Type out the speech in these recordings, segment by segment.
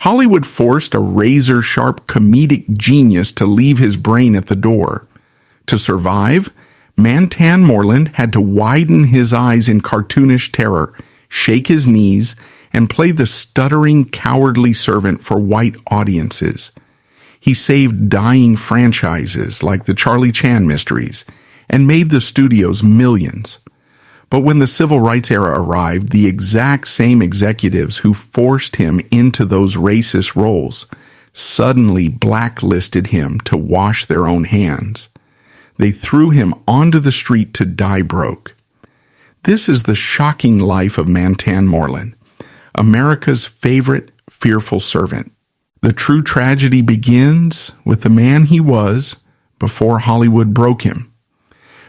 Hollywood forced a razor-sharp comedic genius to leave his brain at the door. To survive, Mantan Moreland had to widen his eyes in cartoonish terror, shake his knees, and play the stuttering, cowardly servant for white audiences. He saved dying franchises like the Charlie Chan mysteries and made the studios millions. But when the civil rights era arrived, the exact same executives who forced him into those racist roles suddenly blacklisted him to wash their own hands. They threw him onto the street to die broke. This is the shocking life of Mantan Moreland, America's favorite fearful servant. The true tragedy begins with the man he was before Hollywood broke him.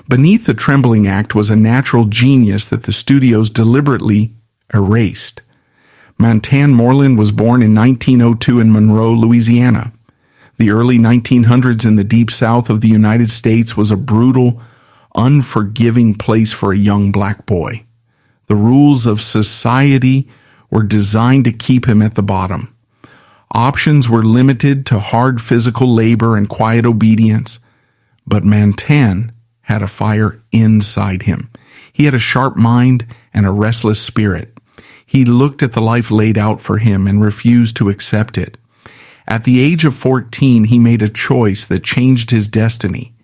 Beneath the trembling act was a natural genius that the studios deliberately erased. Mantan Moreland was born in 1902 in Monroe, Louisiana. The early 1900s in the deep south of the United States was a brutal, unforgiving place for a young black boy. The rules of society were designed to keep him at the bottom. Options were limited to hard physical labor and quiet obedience, but Mantan had a fire inside him. He had a sharp mind and a restless spirit. He looked at the life laid out for him and refused to accept it. At the age of 14, he made a choice that changed his destiny.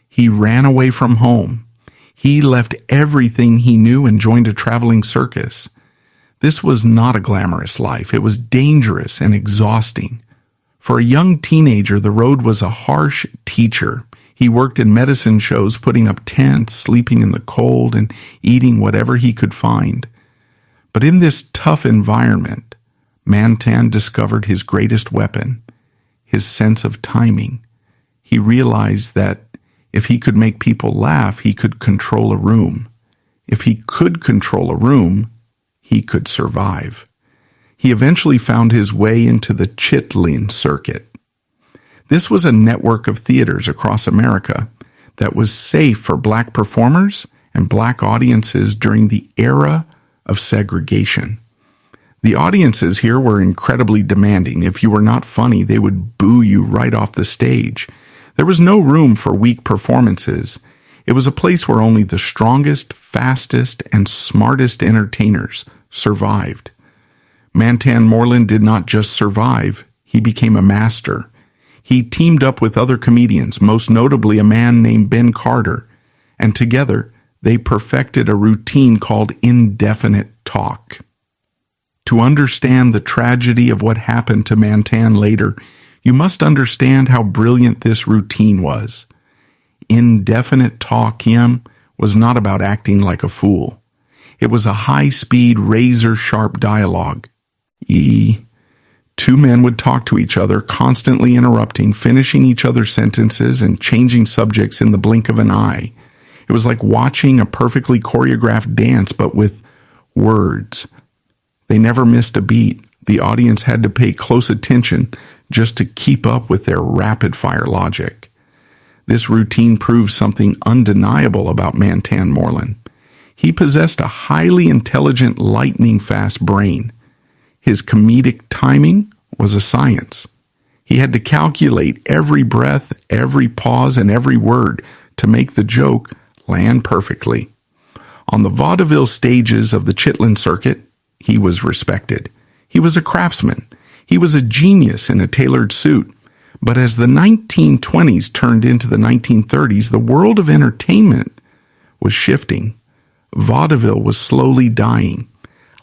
He ran away from home. He left everything he knew and joined a traveling circus. This was not a glamorous life. It was dangerous and exhausting. For a young teenager, the road was a harsh teacher. He worked in medicine shows, putting up tents, sleeping in the cold, and eating whatever he could find. But in this tough environment, Mantan discovered his greatest weapon, his sense of timing. He realized that if he could make people laugh, he could control a room. If he could control a room, he could survive. He eventually found his way into the Chitlin circuit. This was a network of theaters across America that was safe for black performers and black audiences during the era of segregation. The audiences here were incredibly demanding. If you were not funny, they would boo you right off the stage. There was no room for weak performances. It was a place where only the strongest, fastest, and smartest entertainers survived. Mantan Moreland did not just survive, he became a master. He teamed up with other comedians, most notably a man named Ben Carter, and together they perfected a routine called indefinite talk. To understand the tragedy of what happened to Mantan later, you must understand how brilliant this routine was. Indefinite talk was not about acting like a fool. It was a high-speed, razor-sharp dialogue. Two men would talk to each other, constantly interrupting, finishing each other's sentences, and changing subjects in the blink of an eye. It was like watching a perfectly choreographed dance, but with words. They never missed a beat. The audience had to pay close attention just to keep up with their rapid-fire logic. This routine proved something undeniable about Mantan Moreland. He possessed a highly intelligent, lightning-fast brain. His comedic timing was a science. He had to calculate every breath, every pause, and every word to make the joke land perfectly. On the vaudeville stages of the Chitlin circuit, he was respected. He was a craftsman. He was a genius in a tailored suit. But as the 1920s turned into the 1930s, the world of entertainment was shifting. Vaudeville was slowly dying.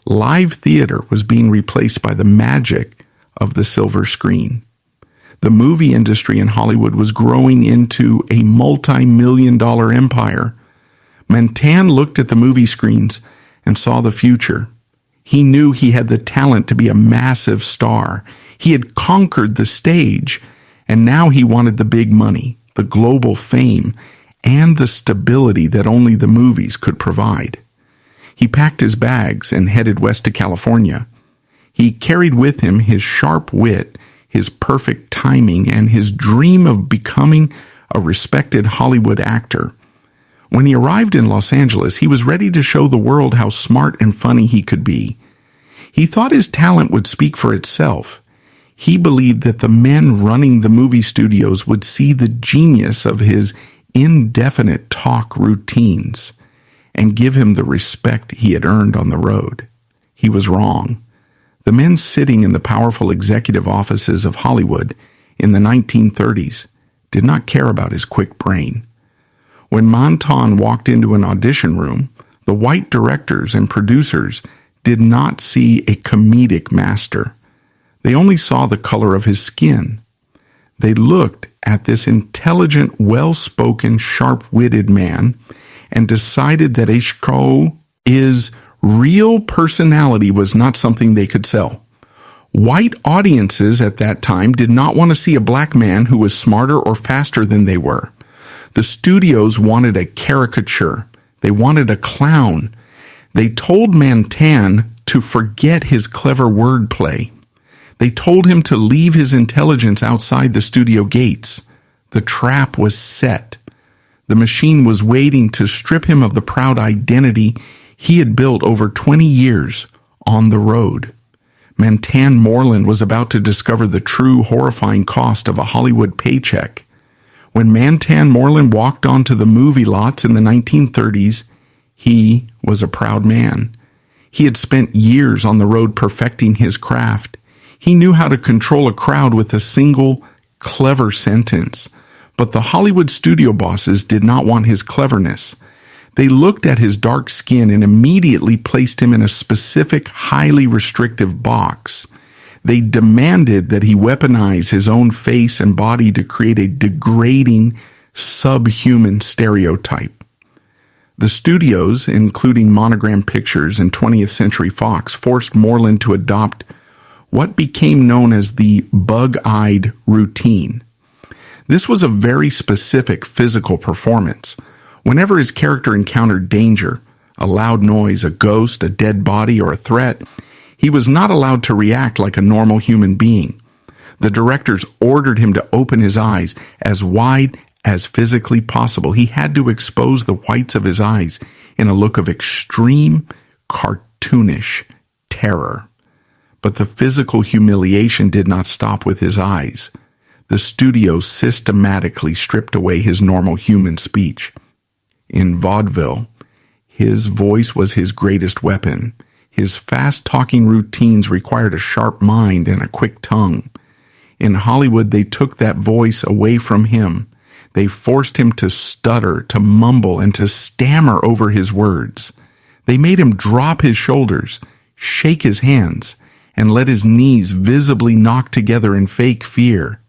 Live theater was being replaced by the magic of the silver screen. The movie industry in Hollywood was growing into a multi-million-dollar empire. Mantan looked at the movie screens and saw the future. He knew he had the talent to be a massive star. He had conquered the stage, and now he wanted the big money, the global fame, and the stability that only the movies could provide. He packed his bags and headed west to California. He carried with him his sharp wit, his perfect timing, and his dream of becoming a respected Hollywood actor. When he arrived in Los Angeles, he was ready to show the world how smart and funny he could be. He thought his talent would speak for itself. He believed that the men running the movie studios would see the genius of his indefinite talk routines and give him the respect he had earned on the road. He was wrong. The men sitting in the powerful executive offices of Hollywood in the 1930s did not care about his quick brain. When Mantan walked into an audition room, the white directors and producers did not see a comedic master. They only saw the color of his skin. They looked at this intelligent, well-spoken, sharp-witted man and decided that his real personality was not something they could sell. White audiences at that time did not want to see a black man who was smarter or faster than they were. The studios wanted a caricature. They wanted a clown. They told Mantan to forget his clever wordplay. They told him to leave his intelligence outside the studio gates. The trap was set. The machine was waiting to strip him of the proud identity he had built over 20 years on the road. Mantan Moreland was about to discover the true horrifying cost of a Hollywood paycheck. When Mantan Moreland walked onto the movie lots in the 1930s, he was a proud man. He had spent years on the road perfecting his craft. He knew how to control a crowd with a single, clever sentence. But the Hollywood studio bosses did not want his cleverness. They looked at his dark skin and immediately placed him in a specific, highly restrictive box. They demanded that he weaponize his own face and body to create a degrading, subhuman stereotype. The studios, including Monogram Pictures and 20th Century Fox, forced Moreland to adopt what became known as the bug-eyed routine. This was a very specific physical performance. Whenever his character encountered danger, a loud noise, a ghost, a dead body, or a threat, he was not allowed to react like a normal human being. The directors ordered him to open his eyes as wide as physically possible. He had to expose the whites of his eyes in a look of extreme, cartoonish terror. But the physical humiliation did not stop with his eyes. The studio systematically stripped away his normal human speech. In vaudeville, his voice was his greatest weapon. His fast-talking routines required a sharp mind and a quick tongue. In Hollywood, they took that voice away from him. They forced him to stutter, to mumble, and to stammer over his words. They made him drop his shoulders, shake his hands, and let his knees visibly knock together in fake fear.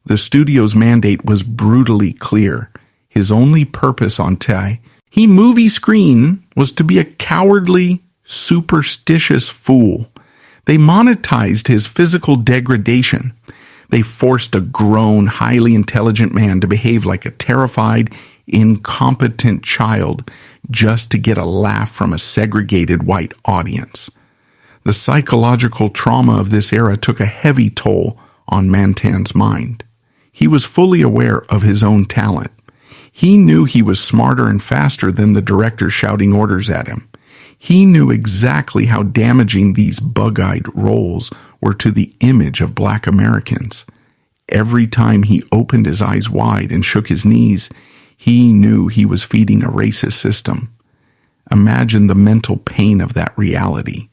The studio's mandate was brutally clear. His only purpose on movie screen was to be a cowardly, superstitious fool. They monetized his physical degradation. They forced a grown, highly intelligent man to behave like a terrified, incompetent child just to get a laugh from a segregated white audience. The psychological trauma of this era took a heavy toll on Mantan's mind. He was fully aware of his own talent. He knew he was smarter and faster than the director shouting orders at him. He knew exactly how damaging these bug-eyed roles were to the image of black Americans. Every time he opened his eyes wide and shook his knees, he knew he was feeding a racist system. Imagine the mental pain of that reality.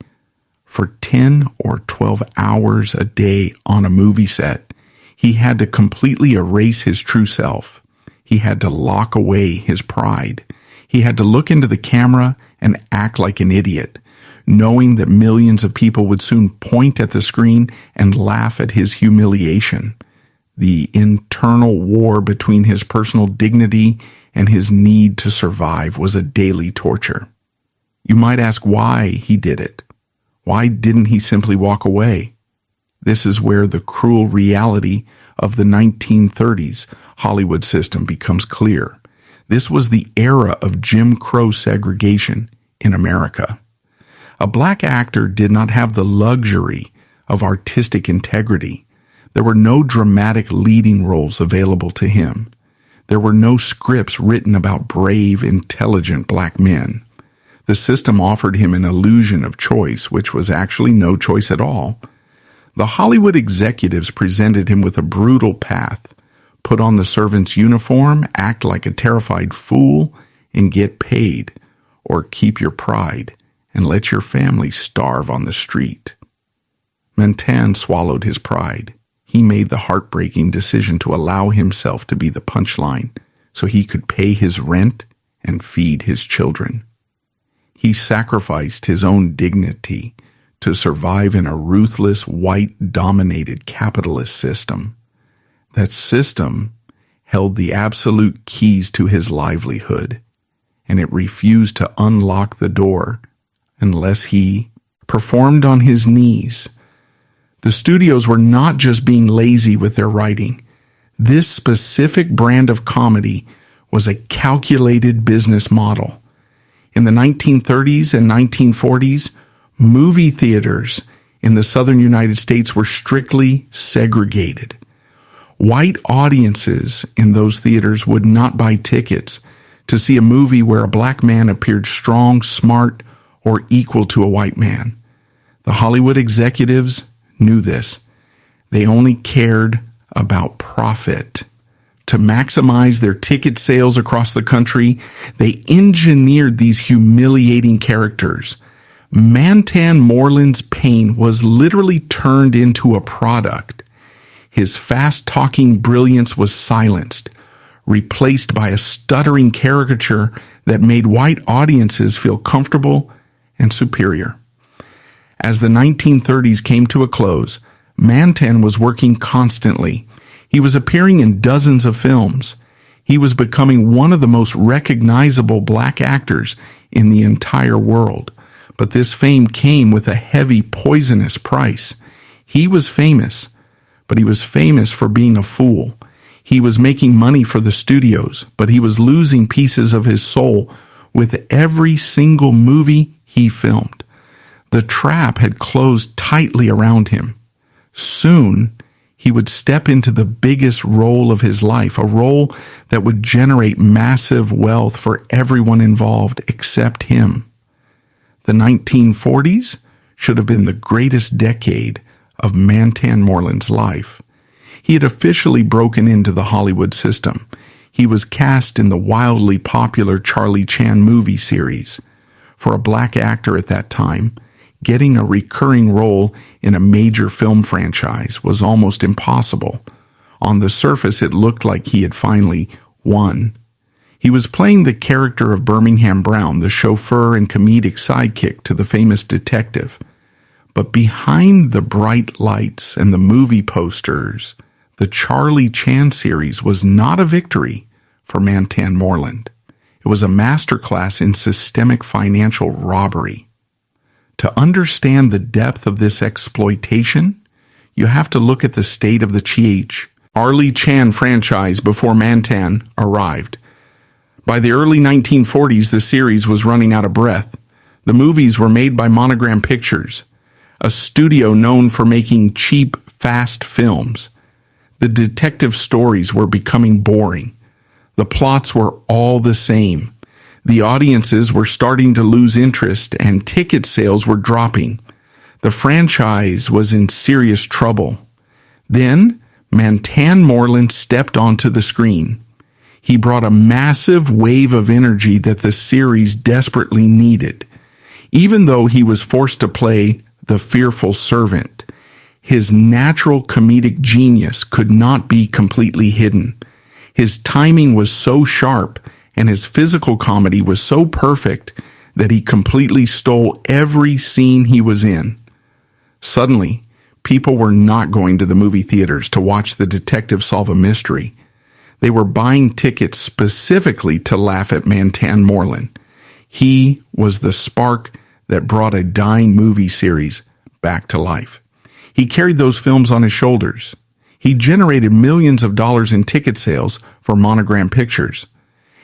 For 10 or 12 hours a day on a movie set, he had to completely erase his true self. He had to lock away his pride. He had to look into the camera and act like an idiot, knowing that millions of people would soon point at the screen and laugh at his humiliation. The internal war between his personal dignity and his need to survive was a daily torture. You might ask why he did it. Why didn't he simply walk away? This is where the cruel reality of the 1930s Hollywood system becomes clear. This was the era of Jim Crow segregation in America. A black actor did not have the luxury of artistic integrity. There were no dramatic leading roles available to him. There were no scripts written about brave, intelligent black men. The system offered him an illusion of choice, which was actually no choice at all. The Hollywood executives presented him with a brutal path: put on the servant's uniform, act like a terrified fool, and get paid, or keep your pride and let your family starve on the street. Mantan swallowed his pride. He made the heartbreaking decision to allow himself to be the punchline so he could pay his rent and feed his children. He sacrificed his own dignity to survive in a ruthless, white-dominated capitalist system. That system held the absolute keys to his livelihood, and it refused to unlock the door unless he performed on his knees. The studios were not just being lazy with their writing. This specific brand of comedy was a calculated business model. In the 1930s and 1940s, movie theaters in the southern United States were strictly segregated. White audiences in those theaters would not buy tickets to see a movie where a black man appeared strong, smart, or equal to a white man. The Hollywood executives knew this. They only cared about profit. To maximize their ticket sales across the country, they engineered these humiliating characters. Mantan Moreland's pain was literally turned into a product. His fast-talking brilliance was silenced, replaced by a stuttering caricature that made white audiences feel comfortable and superior. As the 1930s came to a close, Mantan was working constantly. He was appearing in dozens of films. He was becoming one of the most recognizable black actors in the entire world. But this fame came with a heavy, poisonous price. He was famous, but he was famous for being a fool. He was making money for the studios, but he was losing pieces of his soul with every single movie he filmed. The trap had closed tightly around him. Soon, he would step into the biggest role of his life, a role that would generate massive wealth for everyone involved except him. The 1940s should have been the greatest decade of Mantan Moreland's life. He had officially broken into the Hollywood system. He was cast in the wildly popular Charlie Chan movie series. For a black actor at that time, getting a recurring role in a major film franchise was almost impossible. On the surface, it looked like he had finally won. He was playing the character of Birmingham Brown, the chauffeur and comedic sidekick to the famous detective. But behind the bright lights and the movie posters, the Charlie Chan series was not a victory for Mantan Moreland. It was a masterclass in systemic financial robbery. To understand the depth of this exploitation, you have to look at the state of the Charlie Chan franchise before Mantan arrived. By the early 1940s, the series was running out of breath. The movies were made by Monogram Pictures, a studio known for making cheap, fast films. The detective stories were becoming boring. The plots were all the same. The audiences were starting to lose interest and ticket sales were dropping. The franchise was in serious trouble. Then, Mantan Moreland stepped onto the screen. He brought a massive wave of energy that the series desperately needed. Even though he was forced to play the fearful servant, his natural comedic genius could not be completely hidden. His timing was so sharp and his physical comedy was so perfect that he completely stole every scene he was in. Suddenly, people were not going to the movie theaters to watch the detective solve a mystery. They were buying tickets specifically to laugh at Mantan Moreland. He was the spark that brought a dying movie series back to life. He carried those films on his shoulders. He generated millions of dollars in ticket sales for Monogram Pictures.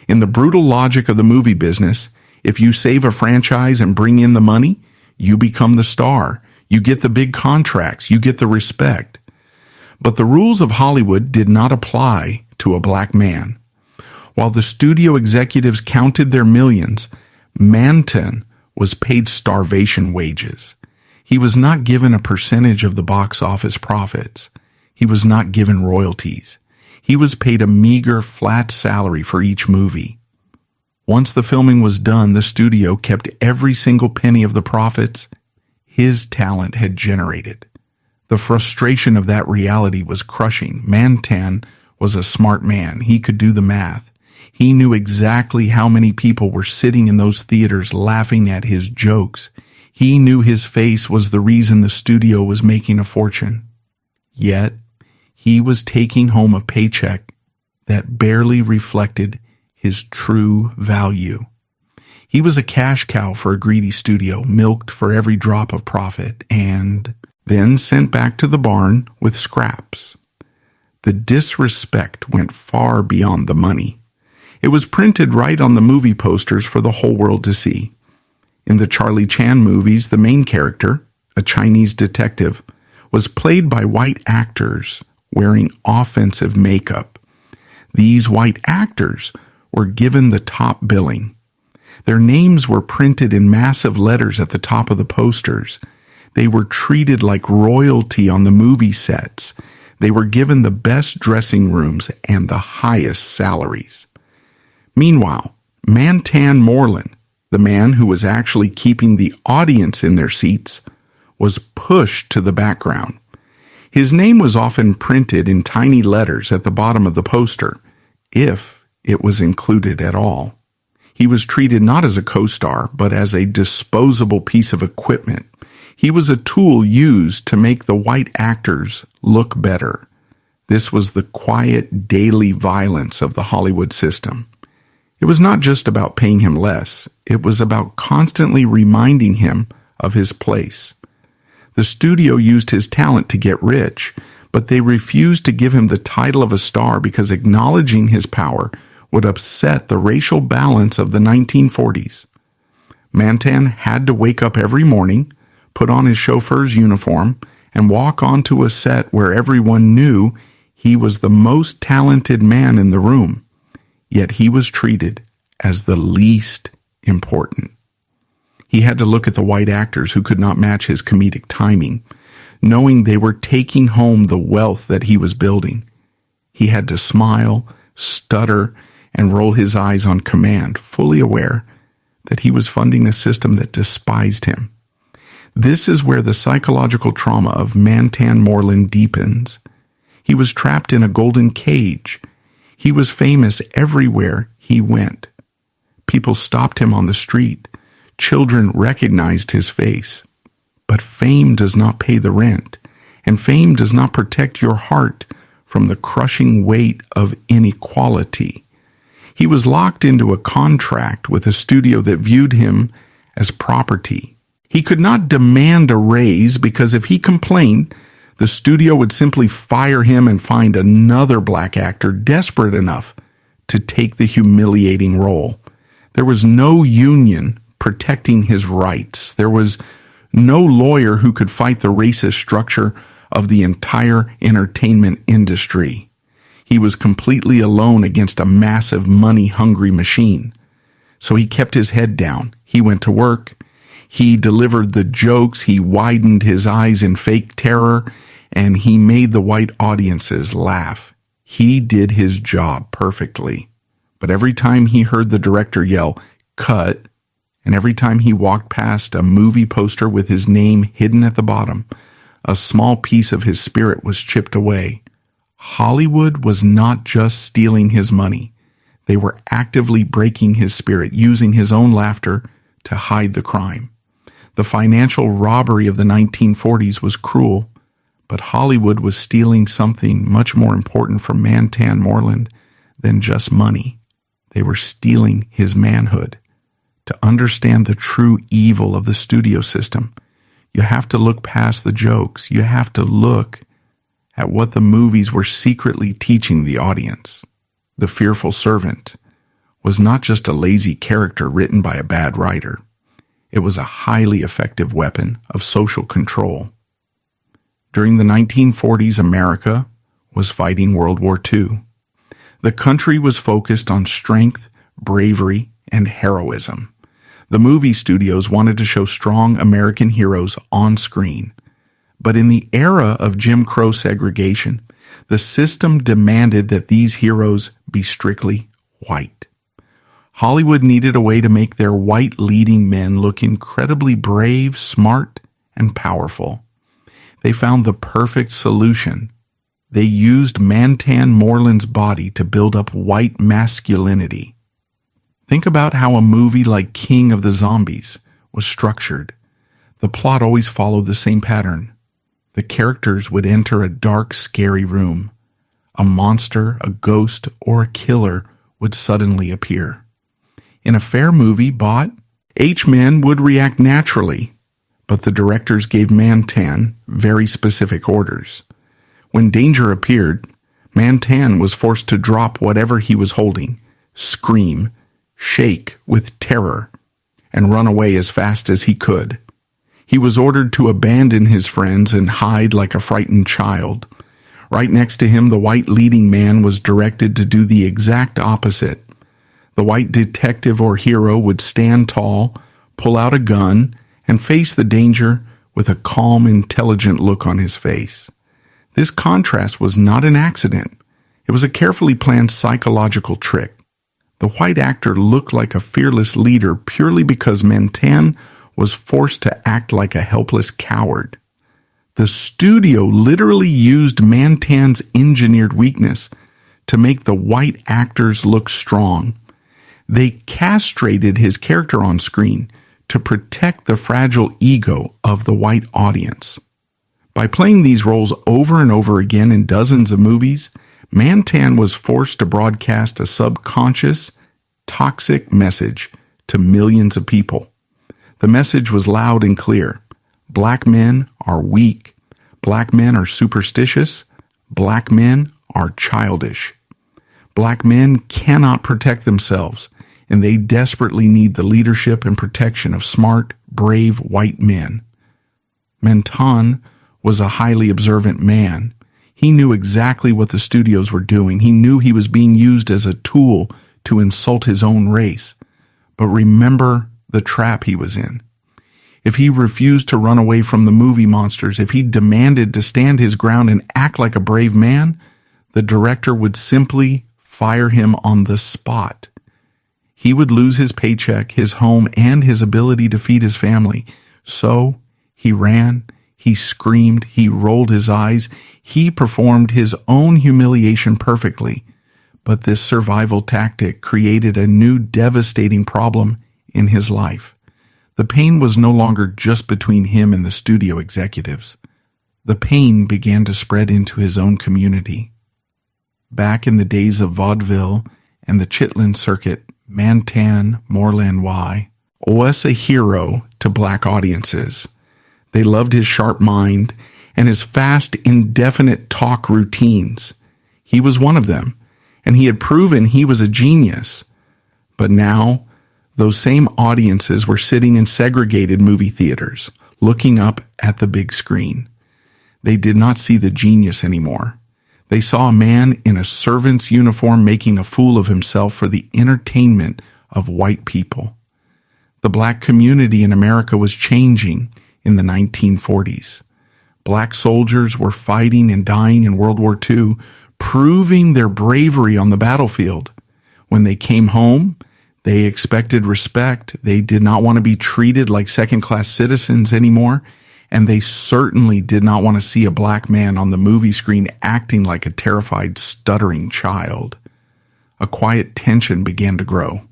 In the brutal logic of the movie business, if you save a franchise and bring in the money, you become the star. You get the big contracts. You get the respect. But the rules of Hollywood did not apply to a black man. While the studio executives counted their millions, Mantan was paid starvation wages. He was not given a percentage of the box office profits. He was not given royalties. He was paid a meager, flat salary for each movie. Once the filming was done, the studio kept every single penny of the profits his talent had generated. The frustration of that reality was crushing. Mantan was a smart man. He could do the math. He knew exactly how many people were sitting in those theaters laughing at his jokes. He knew his face was the reason the studio was making a fortune. Yet, he was taking home a paycheck that barely reflected his true value. He was a cash cow for a greedy studio, milked for every drop of profit, and then sent back to the barn with scraps. The disrespect went far beyond the money. It was printed right on the movie posters for the whole world to see. In the Charlie Chan movies, the main character, a Chinese detective, was played by white actors wearing offensive makeup. These white actors were given the top billing. Their names were printed in massive letters at the top of the posters. They were treated like royalty on the movie sets. They were given the best dressing rooms and the highest salaries. Meanwhile, Mantan Moreland, the man who was actually keeping the audience in their seats, was pushed to the background. His name was often printed in tiny letters at the bottom of the poster, if it was included at all. He was treated not as a co-star, but as a disposable piece of equipment. He was a tool used to make the white actors look better. This was the quiet, daily violence of the Hollywood system. It was not just about paying him less. It was about constantly reminding him of his place. The studio used his talent to get rich, but they refused to give him the title of a star because acknowledging his power would upset the racial balance of the 1940s. Mantan had to wake up every morning, put on his chauffeur's uniform, and walk onto a set where everyone knew he was the most talented man in the room. Yet he was treated as the least important. He had to look at the white actors who could not match his comedic timing, knowing they were taking home the wealth that he was building. He had to smile, stutter, and roll his eyes on command, fully aware that he was funding a system that despised him. This is where the psychological trauma of Mantan Moreland deepens. He was trapped in a golden cage. He was famous everywhere he went. People stopped him on the street. Children recognized his face. But fame does not pay the rent, and fame does not protect your heart from the crushing weight of inequality. He was locked into a contract with a studio that viewed him as property. He could not demand a raise because if he complained, the studio would simply fire him and find another black actor desperate enough to take the humiliating role. There was no union protecting his rights. There was no lawyer who could fight the racist structure of the entire entertainment industry. He was completely alone against a massive money-hungry machine. So he kept his head down. He went to work. He delivered the jokes. He widened his eyes in fake terror, and he made the white audiences laugh. He did his job perfectly. But every time he heard the director yell, "Cut," and every time he walked past a movie poster with his name hidden at the bottom, a small piece of his spirit was chipped away. Hollywood was not just stealing his money. They were actively breaking his spirit, using his own laughter to hide the crime. The financial robbery of the 1940s was cruel, but Hollywood was stealing something much more important from Mantan Moreland than just money. They were stealing his manhood. To understand the true evil of the studio system, you have to look past the jokes. You have to look at what the movies were secretly teaching the audience. The Fearful Servant was not just a lazy character written by a bad writer. It was a highly effective weapon of social control. During the 1940s, America was fighting World War II. The country was focused on strength, bravery, and heroism. The movie studios wanted to show strong American heroes on screen. But in the era of Jim Crow segregation, the system demanded that these heroes be strictly white. Hollywood needed a way to make their white leading men look incredibly brave, smart, and powerful. They found the perfect solution. They used Mantan Moreland's body to build up white masculinity. Think about how a movie like King of the Zombies was structured. The plot always followed the same pattern. The characters would enter a dark, scary room. A monster, a ghost, or a killer would suddenly appear. In a fair movie bought, H-men would react naturally, but the directors gave Mantan very specific orders. When danger appeared, Mantan was forced to drop whatever he was holding, scream, shake with terror, and run away as fast as he could. He was ordered to abandon his friends and hide like a frightened child. Right next to him, the white leading man was directed to do the exact opposite. The white detective or hero would stand tall, pull out a gun, and face the danger with a calm, intelligent look on his face. This contrast was not an accident. It was a carefully planned psychological trick. The white actor looked like a fearless leader purely because Mantan was forced to act like a helpless coward. The studio literally used Mantan's engineered weakness to make the white actors look strong. They castrated his character on screen to protect the fragile ego of the white audience. By playing these roles over and over again in dozens of movies, Mantan was forced to broadcast a subconscious, toxic message to millions of people. The message was loud and clear. Black men are weak. Black men are superstitious. Black men are childish. Black men cannot protect themselves, and they desperately need the leadership and protection of smart, brave white men. Mantan was a highly observant man. He knew exactly what the studios were doing. He knew he was being used as a tool to insult his own race. But remember the trap he was in. If he refused to run away from the movie monsters, if he demanded to stand his ground and act like a brave man, the director would simply fire him on the spot. He would lose his paycheck, his home, and his ability to feed his family. So he ran, he screamed, he rolled his eyes, he performed his own humiliation perfectly. But this survival tactic created a new devastating problem in his life. The pain was no longer just between him and the studio executives. The pain began to spread into his own community. Back in the days of vaudeville and the Chitlin circuit, Mantan Moreland was a hero to black audiences. They loved his sharp mind and his fast, indefinite talk routines. He was one of them, and he had proven he was a genius. But now, those same audiences were sitting in segregated movie theaters, looking up at the big screen. They did not see the genius anymore. They saw a man in a servant's uniform making a fool of himself for the entertainment of white people. The black community in America was changing in the 1940s. Black soldiers were fighting and dying in World War II, proving their bravery on the battlefield. When they came home, they expected respect. They did not want to be treated like second-class citizens anymore, and they certainly did not want to see a black man on the movie screen acting like a terrified, stuttering child. A quiet tension began to grow.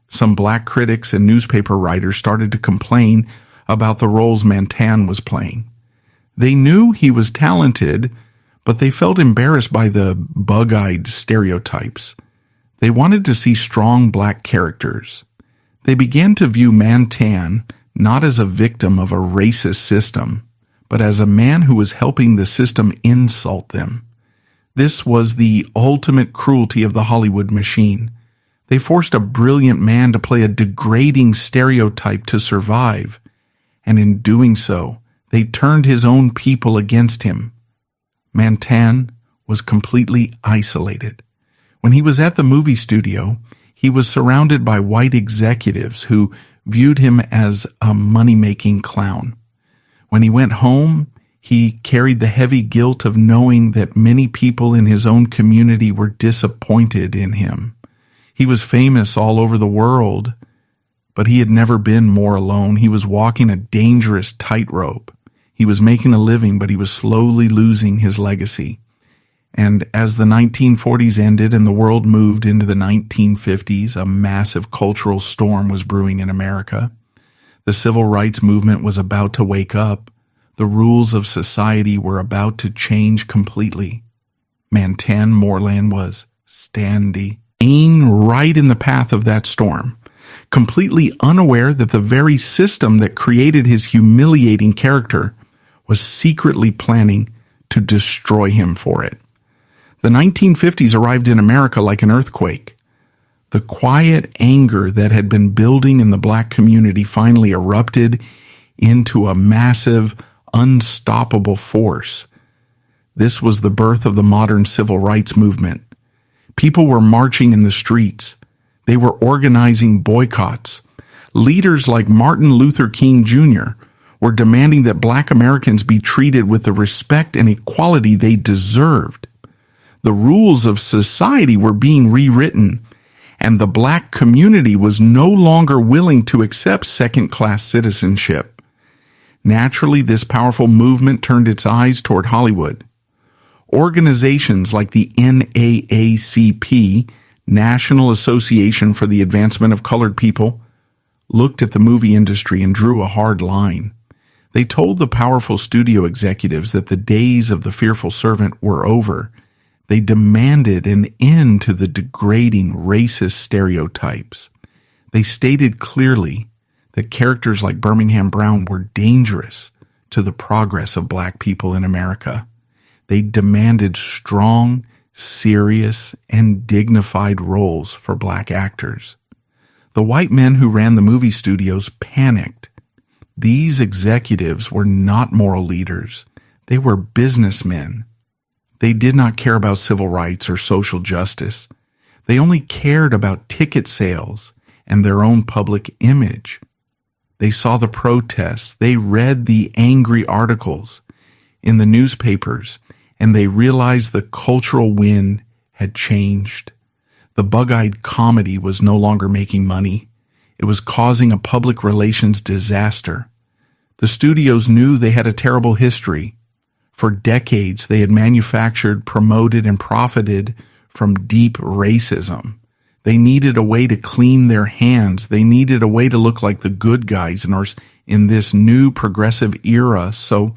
Some black critics and newspaper writers started to complain about the roles Mantan was playing. They knew he was talented, but they felt embarrassed by the bug-eyed stereotypes. They wanted to see strong black characters. They began to view Mantan not as a victim of a racist system, but as a man who was helping the system insult them. This was the ultimate cruelty of the Hollywood machine. They forced a brilliant man to play a degrading stereotype to survive, and in doing so, they turned his own people against him. Mantan was completely isolated. When he was at the movie studio, he was surrounded by white executives who viewed him as a money-making clown. When he went home, he carried the heavy guilt of knowing that many people in his own community were disappointed in him. He was famous all over the world, but he had never been more alone. He was walking a dangerous tightrope. He was making a living, but he was slowly losing his legacy. And as the 1940s ended and the world moved into the 1950s, a massive cultural storm was brewing in America. The civil rights movement was about to wake up. The rules of society were about to change completely. Mantan Moreland was standing right in the path of that storm, completely unaware that the very system that created his humiliating character was secretly planning to destroy him for it. The 1950s arrived in America like an earthquake. The quiet anger that had been building in the black community finally erupted into a massive, unstoppable force. This was the birth of the modern civil rights movement. People were marching in the streets. They were organizing boycotts. Leaders like Martin Luther King Jr. were demanding that black Americans be treated with the respect and equality they deserved. The rules of society were being rewritten, and the black community was no longer willing to accept second-class citizenship. Naturally, this powerful movement turned its eyes toward Hollywood. Organizations like the NAACP, National Association for the Advancement of Colored People, looked at the movie industry and drew a hard line. They told the powerful studio executives that the days of the fearful servant were over. They demanded an end to the degrading racist stereotypes. They stated clearly that characters like Birmingham Brown were dangerous to the progress of black people in America. They demanded strong, serious, and dignified roles for black actors. The white men who ran the movie studios panicked. These executives were not moral leaders. They were businessmen. They did not care about civil rights or social justice. They only cared about ticket sales and their own public image. They saw the protests. They read the angry articles in the newspapers, and they realized the cultural wind had changed. The bug-eyed comedy was no longer making money. It was causing a public relations disaster. The studios knew they had a terrible history. For decades, they had manufactured, promoted, and profited from deep racism. They needed a way to clean their hands. They needed a way to look like the good guys in this new progressive era. So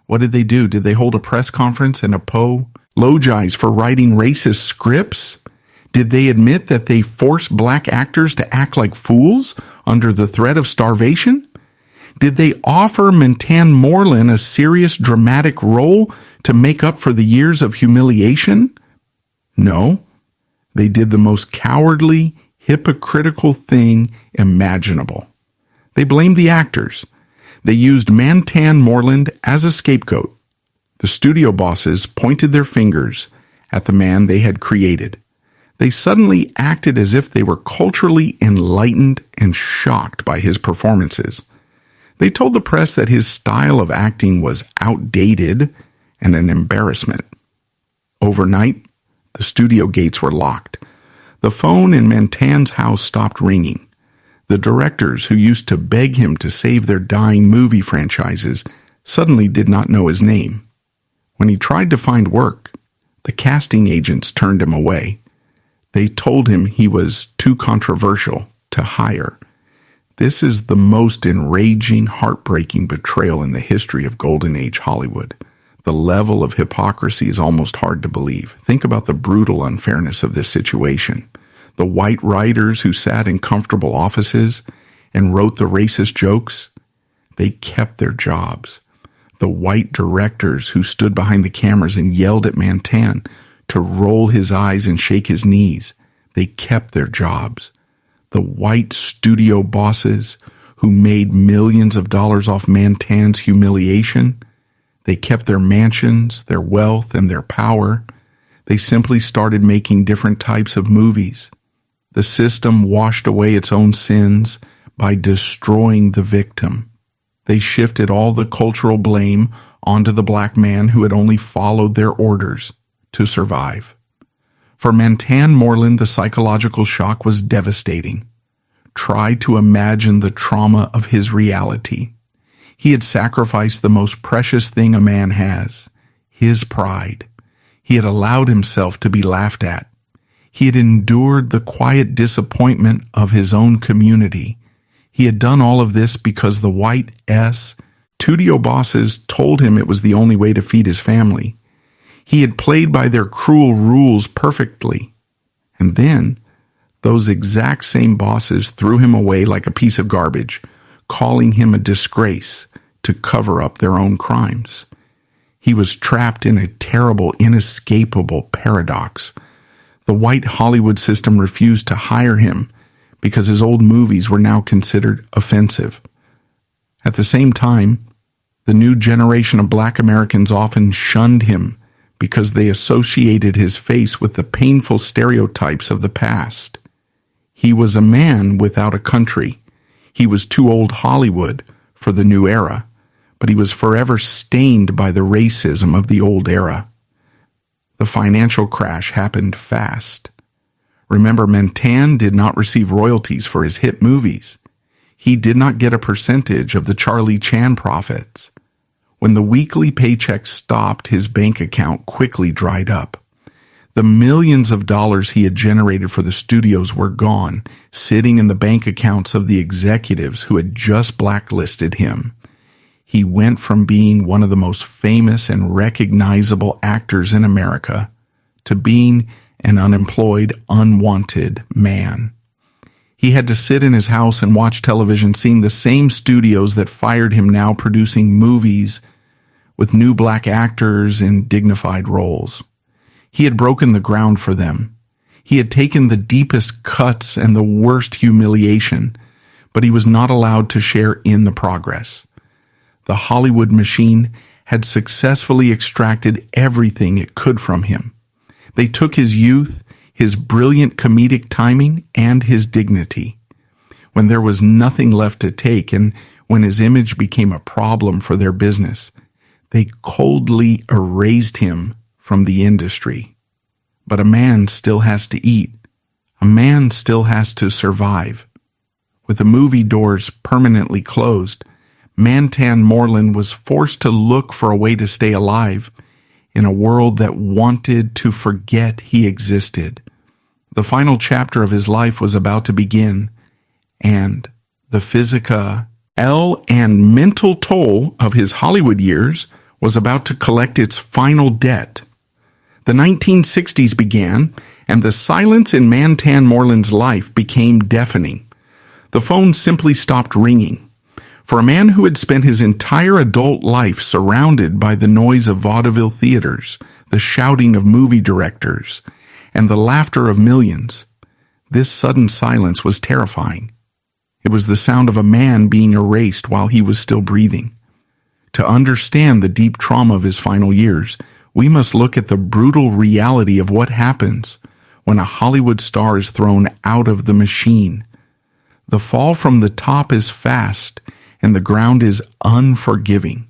what did they do? Did they hold a press conference and apologize for writing racist scripts? Did they admit that they forced black actors to act like fools under the threat of starvation? Did they offer Mantan Moreland a serious dramatic role to make up for the years of humiliation? No. They did the most cowardly, hypocritical thing imaginable. They blamed the actors. They used Mantan Moreland as a scapegoat. The studio bosses pointed their fingers at the man they had created. They suddenly acted as if they were culturally enlightened and shocked by his performances. They told the press that his style of acting was outdated and an embarrassment. Overnight, the studio gates were locked. The phone in Mantan's house stopped ringing. The directors who used to beg him to save their dying movie franchises suddenly did not know his name. When he tried to find work, the casting agents turned him away. They told him he was too controversial to hire. This is the most enraging, heartbreaking betrayal in the history of Golden Age Hollywood. The level of hypocrisy is almost hard to believe. Think about the brutal unfairness of this situation. The white writers who sat in comfortable offices and wrote the racist jokes, they kept their jobs. The white directors who stood behind the cameras and yelled at Mantan to roll his eyes and shake his knees, they kept their jobs. The white studio bosses who made millions of dollars off Mantan's humiliation, they kept their mansions, their wealth, and their power. They simply started making different types of movies. The system washed away its own sins by destroying the victim. They shifted all the cultural blame onto the black man who had only followed their orders to survive. For Mantan Moreland, the psychological shock was devastating. Try to imagine the trauma of his reality. He had sacrificed the most precious thing a man has, his pride. He had allowed himself to be laughed at. He had endured the quiet disappointment of his own community. He had done all of this because the white studio bosses told him it was the only way to feed his family. He had played by their cruel rules perfectly. And then, those exact same bosses threw him away like a piece of garbage, calling him a disgrace to cover up their own crimes. He was trapped in a terrible, inescapable paradox. The white Hollywood system refused to hire him because his old movies were now considered offensive. At the same time, the new generation of black Americans often shunned him because they associated his face with the painful stereotypes of the past. He was a man without a country. He was too old Hollywood for the new era, but he was forever stained by the racism of the old era. The financial crash happened fast. Remember, Mantan did not receive royalties for his hit movies. He did not get a percentage of the Charlie Chan profits. When the weekly paychecks stopped, his bank account quickly dried up. The millions of dollars he had generated for the studios were gone, sitting in the bank accounts of the executives who had just blacklisted him. He went from being one of the most famous and recognizable actors in America to being an unemployed, unwanted man. He had to sit in his house and watch television, seeing the same studios that fired him now producing movies with new black actors in dignified roles. He had broken the ground for them. He had taken the deepest cuts and the worst humiliation, but he was not allowed to share in the progress. The Hollywood machine had successfully extracted everything it could from him. They took his youth, his brilliant comedic timing, and his dignity. When there was nothing left to take, and when his image became a problem for their business, they coldly erased him from the industry. But a man still has to eat. A man still has to survive. With the movie doors permanently closed, Mantan Moreland was forced to look for a way to stay alive in a world that wanted to forget he existed. The final chapter of his life was about to begin, and the physical and mental toll of his Hollywood years was about to collect its final debt. The 1960s began, and the silence in Mantan Moreland's life became deafening. The phone simply stopped ringing. For a man who had spent his entire adult life surrounded by the noise of vaudeville theaters, the shouting of movie directors, and the laughter of millions, this sudden silence was terrifying. It was the sound of a man being erased while he was still breathing. To understand the deep trauma of his final years, we must look at the brutal reality of what happens when a Hollywood star is thrown out of the machine. The fall from the top is fast, and the ground is unforgiving.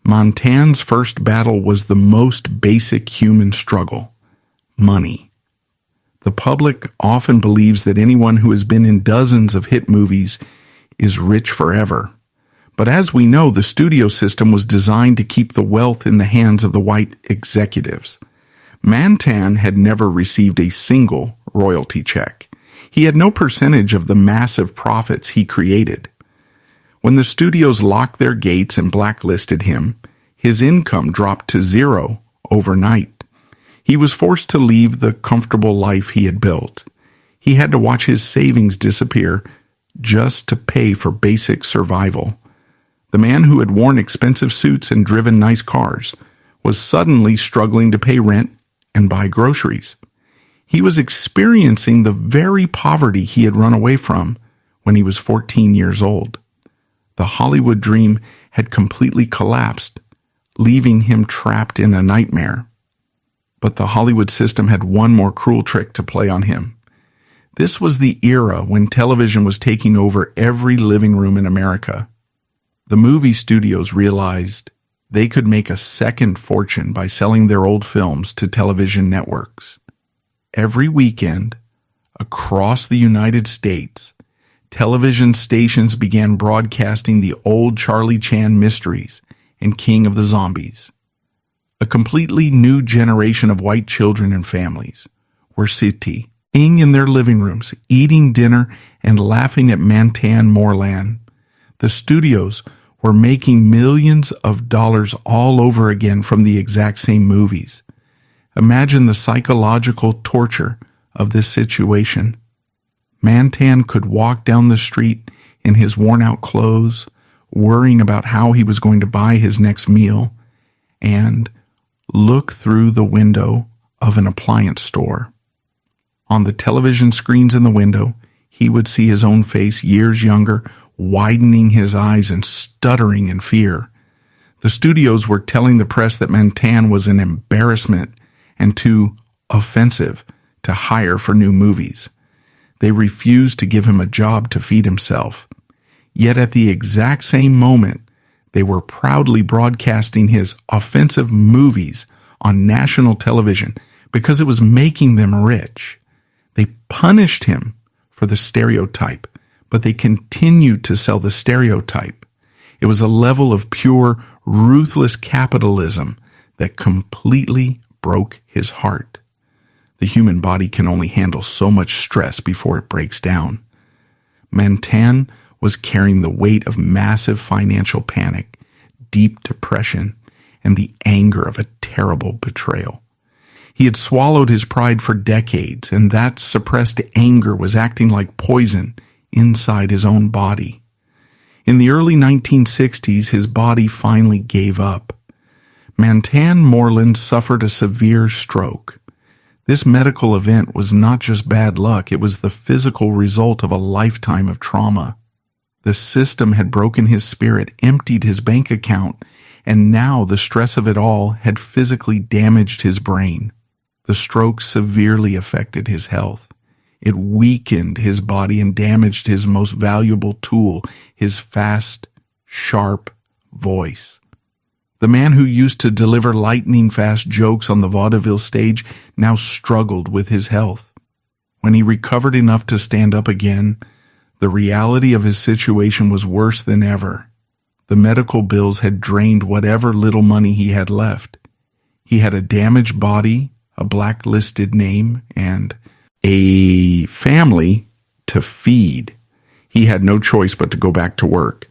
Mantan's first battle was the most basic human struggle: money. The public often believes that anyone who has been in dozens of hit movies is rich forever. But as we know, the studio system was designed to keep the wealth in the hands of the white executives. Mantan had never received a single royalty check. He had no percentage of the massive profits he created. When the studios locked their gates and blacklisted him, his income dropped to zero overnight. He was forced to leave the comfortable life he had built. He had to watch his savings disappear just to pay for basic survival. The man who had worn expensive suits and driven nice cars was suddenly struggling to pay rent and buy groceries. He was experiencing the very poverty he had run away from when he was 14 years old. The Hollywood dream had completely collapsed, leaving him trapped in a nightmare. But the Hollywood system had one more cruel trick to play on him. This was the era when television was taking over every living room in America. The movie studios realized they could make a second fortune by selling their old films to television networks. Every weekend, across the United States, television stations began broadcasting the old Charlie Chan mysteries and King of the Zombies. A completely new generation of white children and families were sitting in their living rooms, eating dinner and laughing at Mantan Moreland. The studios were making millions of dollars all over again from the exact same movies. Imagine the psychological torture of this situation. Mantan could walk down the street in his worn-out clothes, worrying about how he was going to buy his next meal, and look through the window of an appliance store. On the television screens in the window, he would see his own face years younger, widening his eyes and stuttering in fear. The studios were telling the press that Mantan was an embarrassment and too offensive to hire for new movies. They refused to give him a job to feed himself. Yet at the exact same moment, they were proudly broadcasting his offensive movies on national television because it was making them rich. They punished him for the stereotype, but they continued to sell the stereotype. It was a level of pure, ruthless capitalism that completely broke his heart. The human body can only handle so much stress before it breaks down. Mantan was carrying the weight of massive financial panic, deep depression, and the anger of a terrible betrayal. He had swallowed his pride for decades, and that suppressed anger was acting like poison inside his own body. In the early 1960s, his body finally gave up. Mantan Moreland suffered a severe stroke. This medical event was not just bad luck, it was the physical result of a lifetime of trauma. The system had broken his spirit, emptied his bank account, and now the stress of it all had physically damaged his brain. The stroke severely affected his health. It weakened his body and damaged his most valuable tool, his fast, sharp voice. The man who used to deliver lightning-fast jokes on the vaudeville stage now struggled with his health. When he recovered enough to stand up again, the reality of his situation was worse than ever. The medical bills had drained whatever little money he had left. He had a damaged body, a blacklisted name, and a family to feed. He had no choice but to go back to work.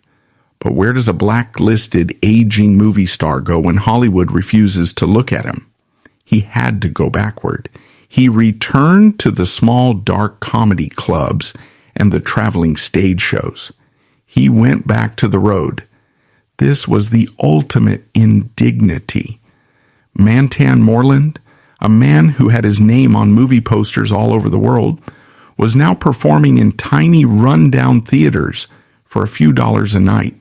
But where does a blacklisted, aging movie star go when Hollywood refuses to look at him? He had to go backward. He returned to the small, dark comedy clubs and the traveling stage shows. He went back to the road. This was the ultimate indignity. Mantan Moreland, a man who had his name on movie posters all over the world, was now performing in tiny run-down theaters for a few dollars a night.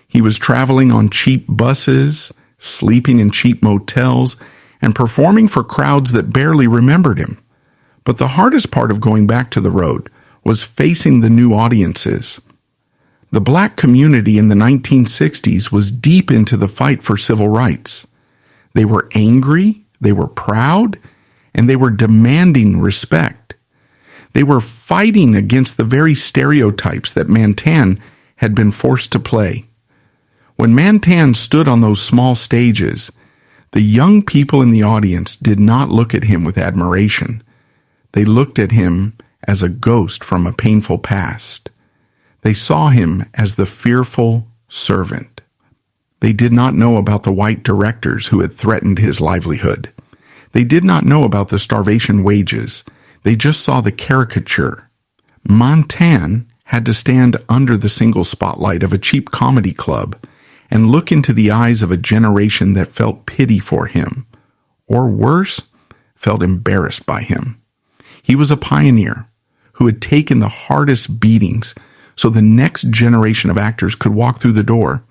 He was traveling on cheap buses, sleeping in cheap motels, and performing for crowds that barely remembered him. But the hardest part of going back to the road was facing the new audiences. The black community in the 1960s was deep into the fight for civil rights. They were angry, they were proud, and they were demanding respect. They were fighting against the very stereotypes that Mantan had been forced to play. When Mantan stood on those small stages, the young people in the audience did not look at him with admiration. They looked at him as a ghost from a painful past. They saw him as the fearful servant. They did not know about the white directors who had threatened his livelihood. They did not know about the starvation wages. They just saw the caricature. Mantan had to stand under the single spotlight of a cheap comedy club and look into the eyes of a generation that felt pity for him, or worse, felt embarrassed by him. He was a pioneer who had taken the hardest beatings so the next generation of actors could walk through the door.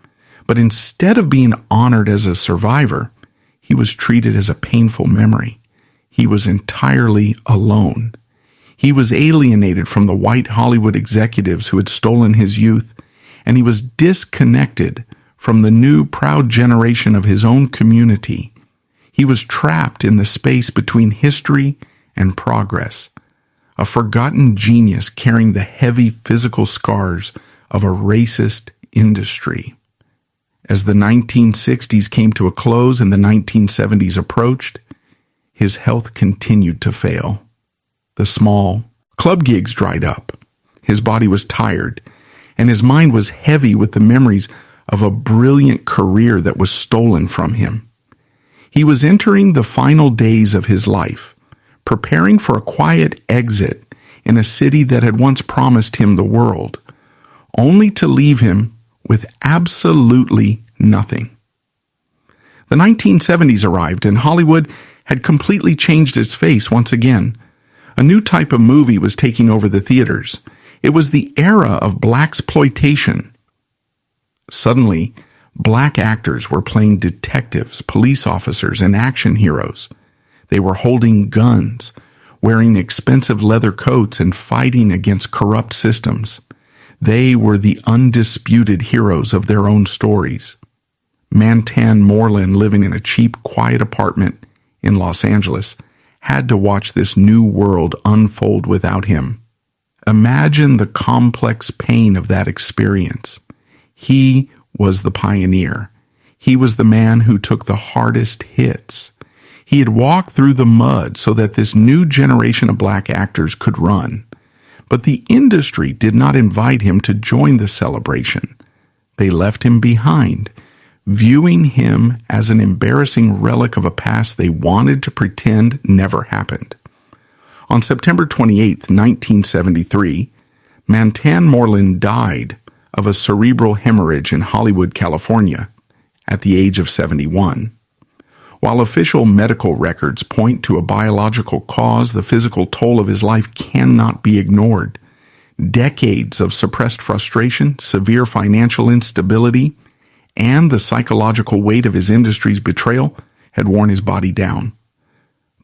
But instead of being honored as a survivor, he was treated as a painful memory. He was entirely alone. He was alienated from the white Hollywood executives who had stolen his youth, and he was disconnected from the new proud generation of his own community. He was trapped in the space between history and progress, a forgotten genius carrying the heavy physical scars of a racist industry. As the 1960s came to a close and the 1970s approached, his health continued to fail. The small club gigs dried up. His body was tired, and his mind was heavy with the memories of a brilliant career that was stolen from him. He was entering the final days of his life, preparing for a quiet exit in a city that had once promised him the world, only to leave him with absolutely nothing. The 1970s arrived, and Hollywood had completely changed its face once again. A new type of movie was taking over the theaters. It was the era of blaxploitation. Suddenly, black actors were playing detectives, police officers, and action heroes. They were holding guns, wearing expensive leather coats, and fighting against corrupt systems. They were the undisputed heroes of their own stories. Mantan Moreland, living in a cheap, quiet apartment in Los Angeles, had to watch this new world unfold without him. Imagine the complex pain of that experience. He was the pioneer. He was the man who took the hardest hits. He had walked through the mud so that this new generation of black actors could run. But the industry did not invite him to join the celebration. They left him behind, viewing him as an embarrassing relic of a past they wanted to pretend never happened. On September 28, 1973, Mantan Moreland died of a cerebral hemorrhage in Hollywood, California, at the age of 71. While official medical records point to a biological cause, the physical toll of his life cannot be ignored. Decades of suppressed frustration, severe financial instability, and the psychological weight of his industry's betrayal had worn his body down.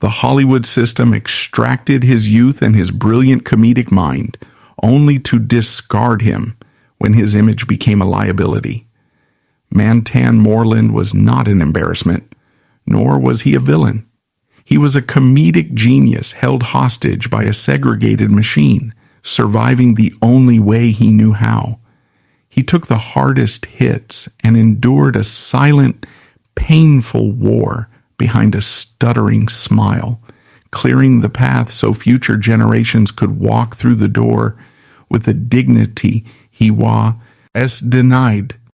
The Hollywood system extracted his youth and his brilliant comedic mind, only to discard him when his image became a liability. Mantan Moreland was not an embarrassment, nor was he a villain. He was a comedic genius held hostage by a segregated machine, surviving the only way he knew how. He took the hardest hits and endured a silent, painful war behind a stuttering smile, clearing the path so future generations could walk through the door with the dignity he was denied